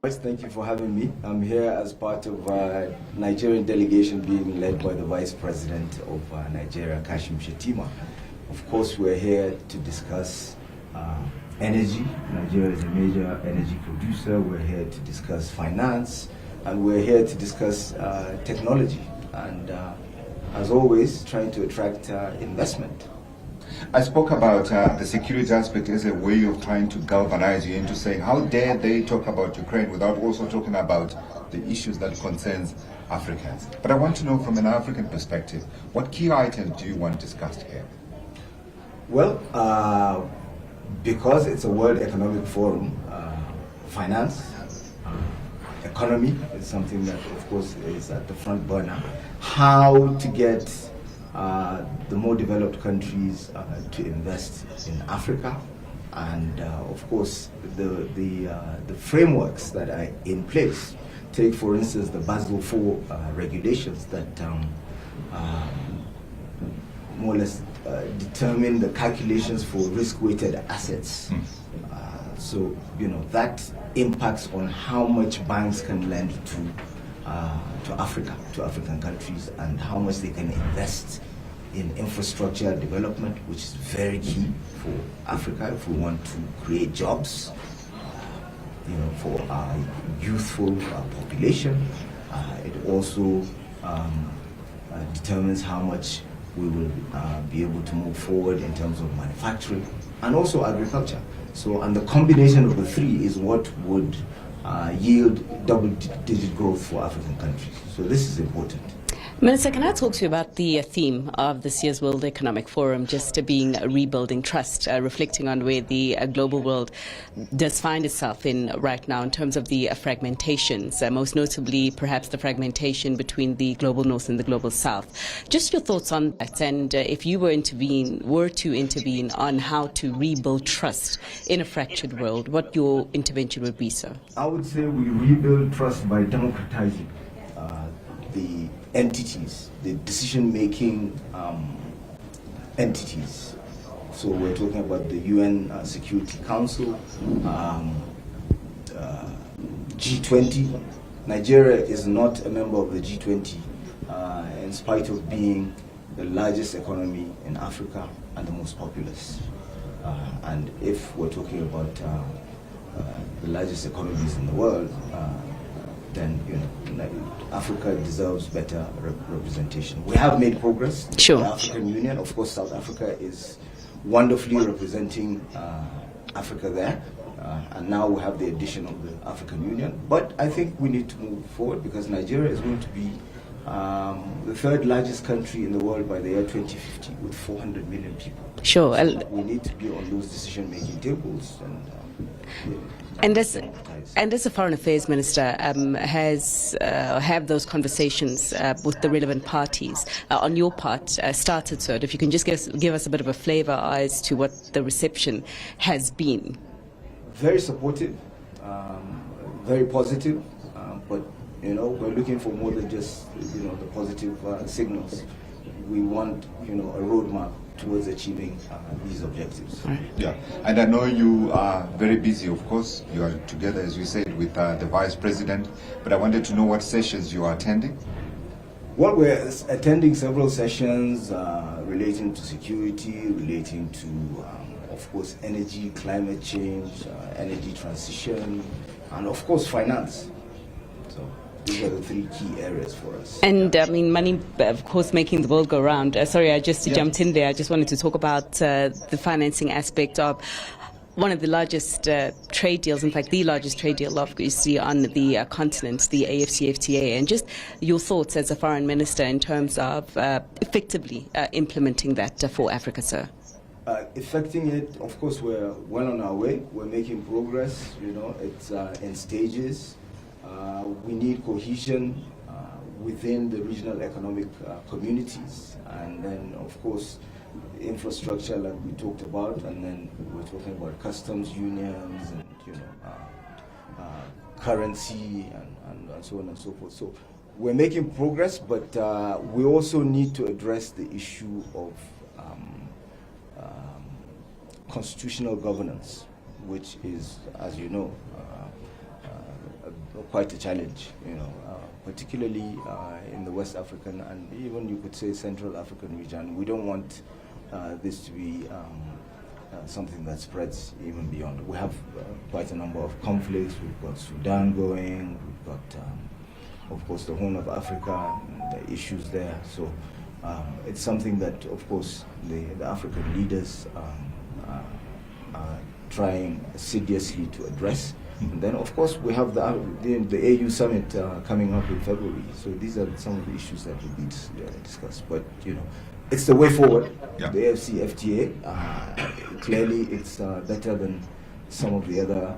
First, thank you for having me. I'm here as part of a Nigerian delegation being led by the Vice President of Nigeria, Kashim Shettima. Of course, we're here to discuss energy. Nigeria is a major energy producer. We're here to discuss finance, and we're here to discuss technology. And as always, trying to attract investment. I spoke about the security aspect as a way of trying to galvanize you into saying, how dare they talk about Ukraine without also talking about the issues that concerns Africans. But I want to know from an African perspective, what key items do you want discussed here? Well, because it's a World Economic Forum, finance, economy is something that, of course, is at the front burner. How to get the more developed countries to invest in Africa, and of course the frameworks that are in place. Take, for instance, the Basel IV regulations that more or less determine the calculations for risk-weighted assets. So that impacts on how much banks can lend to Africa, to African countries, and how much they can invest in infrastructure development, which is very key for Africa if we want to create jobs, for our youthful population. It also determines how much we will be able to move forward in terms of manufacturing and also agriculture. So, and the combination of the three is what would yield double-digit growth for African countries. So this is important. Minister, can I talk to you about the theme of this year's World Economic Forum, just being rebuilding trust, reflecting on where the global world does find itself in right now in terms of the fragmentations, most notably perhaps the fragmentation between the global north and the global south. Just your thoughts on that, and if you were to intervene on how to rebuild trust in a fractured world, what your intervention would be, sir? I would say we rebuild trust by democratizing the entities, the decision-making entities. So we're talking about the UN Security Council, G20. Nigeria is not a member of the G20 in spite of being the largest economy in Africa and the most populous. And if we're talking about the largest economies in the world, then Africa deserves better representation. We have made progress. Sure. The African Union, of course, South Africa is wonderfully representing Africa there, and now we have the addition of the African Union. But I think we need to move forward because Nigeria is going to be the third largest country in the world by the year 2050 with 400 million people. Sure. So we need to be on those decision-making tables and as a Foreign Affairs Minister, have those conversations with the relevant parties on your part started, sir? If you can just give us a bit of a flavour as to what the reception has been. Very supportive, very positive, but we're looking for more than just the positive signals. We want a roadmap towards achieving these objectives. Yeah, and I know you are very busy, of course. You are together, as we said, with the Vice President, but I wanted to know what sessions you are attending. Well, we're attending several sessions relating to security, relating to, of course, energy, climate change, energy transition, and of course, finance. So these are the three key areas for us. And money, of course, making the world go round. Sorry, I just jumped in there. I just wanted to talk about the financing aspect of one of the largest trade deals, in fact, the largest trade deal, obviously, on the continent, the AFCFTA, and just your thoughts as a foreign minister in terms of effectively implementing that for Africa, sir. Effecting it, of course, we're well on our way. We're making progress. It's in stages. We need cohesion within the regional economic communities, and then, of course, infrastructure like we talked about, and then we're talking about customs unions and currency and so on and so forth. So we're making progress, but we also need to address the issue of constitutional governance, which is, as you know, a quite a challenge, particularly in the West African and even you could say Central African region. We don't want this to be something that spreads even beyond. We have quite a number of conflicts. We've got Sudan going, we've got, of course, the Horn of Africa, the issues there. So it's something that, of course, the African leaders are trying assiduously to address. And then, of course, we have the AU summit coming up in February. So these are some of the issues that will be discussed. But, it's the way forward. Yeah. The AFCFTA, clearly it's better than some of the other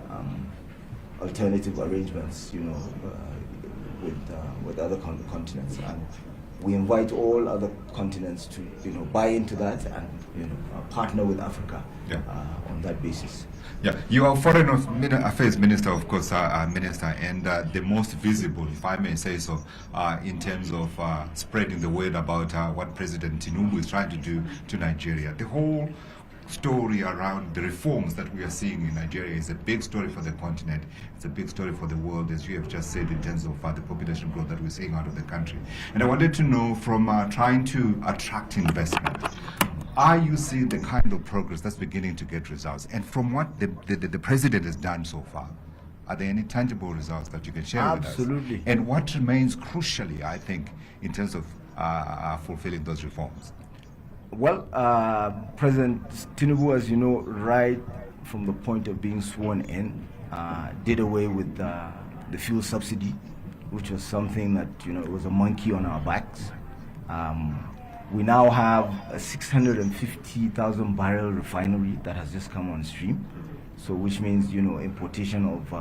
alternative arrangements, with other continents. And we invite all other continents to, buy into that and, partner with Africa on that basis. Yeah, you are Foreign Affairs Minister, of course, Minister, and the most visible, if I may say so, in terms of spreading the word about what President Tinubu is trying to do to Nigeria. The whole story around the reforms that we are seeing in Nigeria is a big story for the continent. It's a big story for the world, as you have just said, in terms of the population growth that we're seeing out of the country. And I wanted to know, from trying to attract investment, are you seeing the kind of progress that's beginning to get results? And from what the president has done so far, are there any tangible results that you can share with us? Absolutely. And what remains crucially, I think, in terms of fulfilling those reforms? Well, President Tinubu, as you know, right from the point of being sworn in, did away with the fuel subsidy, which was something that, it was a monkey on our backs. We now have a 650,000 barrel refinery that has just come on stream. So which means, importation of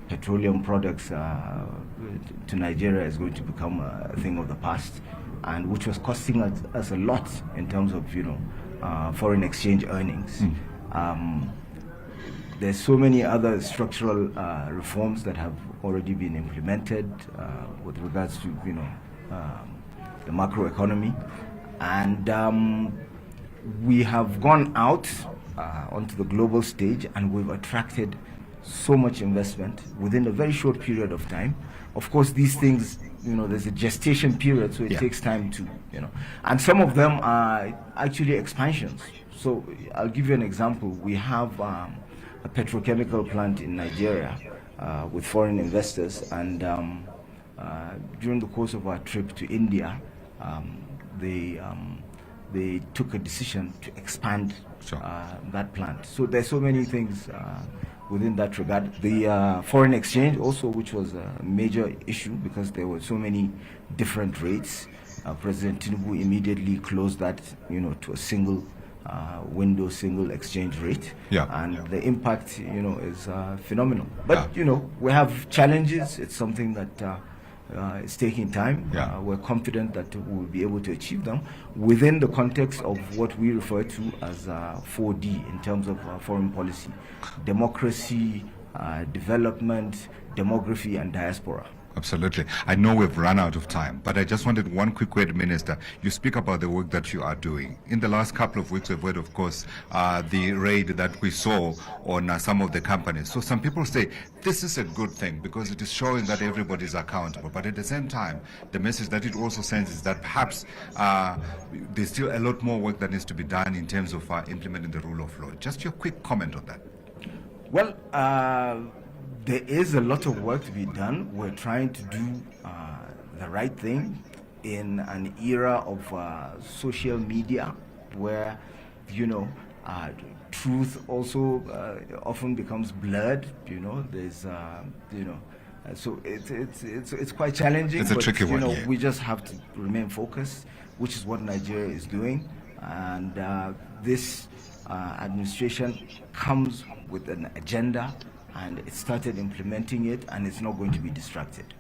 petroleum products to Nigeria is going to become a thing of the past, and which was costing us a lot in terms of, foreign exchange earnings. There's so many other structural reforms that have already been implemented with regards to, the macroeconomy. And we have gone out onto the global stage, and we've attracted so much investment within a very short period of time. Of course, these things, there's a gestation period, so it takes time to, and some of them are actually expansions. So I'll give you an example. We have a petrochemical plant in Nigeria with foreign investors, and during the course of our trip to India, they took a decision to expand that plant. So there's so many things within that regard. The foreign exchange also, which was a major issue because there were so many different rates. President Tinubu immediately closed that, to a single window, single exchange rate. And the impact, is phenomenal. But, we have challenges. It's something that it's taking time. We're confident that we'll be able to achieve them within the context of what we refer to as 4D in terms of foreign policy: democracy, development, demography, and diaspora. Absolutely. I know we've run out of time, but I just wanted one quick word, Minister. You speak about the work that you are doing. In the last couple of weeks, we've heard, of course, the raid that we saw on some of the companies. So some people say this is a good thing because it is showing that everybody is accountable. But at the same time, the message that it also sends is that perhaps there's still a lot more work that needs to be done in terms of implementing the rule of law. Just your quick comment on that. Well, there is a lot of work to be done. We're trying to do the right thing in an era of social media where, truth also often becomes blurred. There's, so it's quite challenging. It's a tricky one. We just have to remain focused, which is what Nigeria is doing. And this administration comes with an agenda, and it started implementing it, and it's not going to be distracted.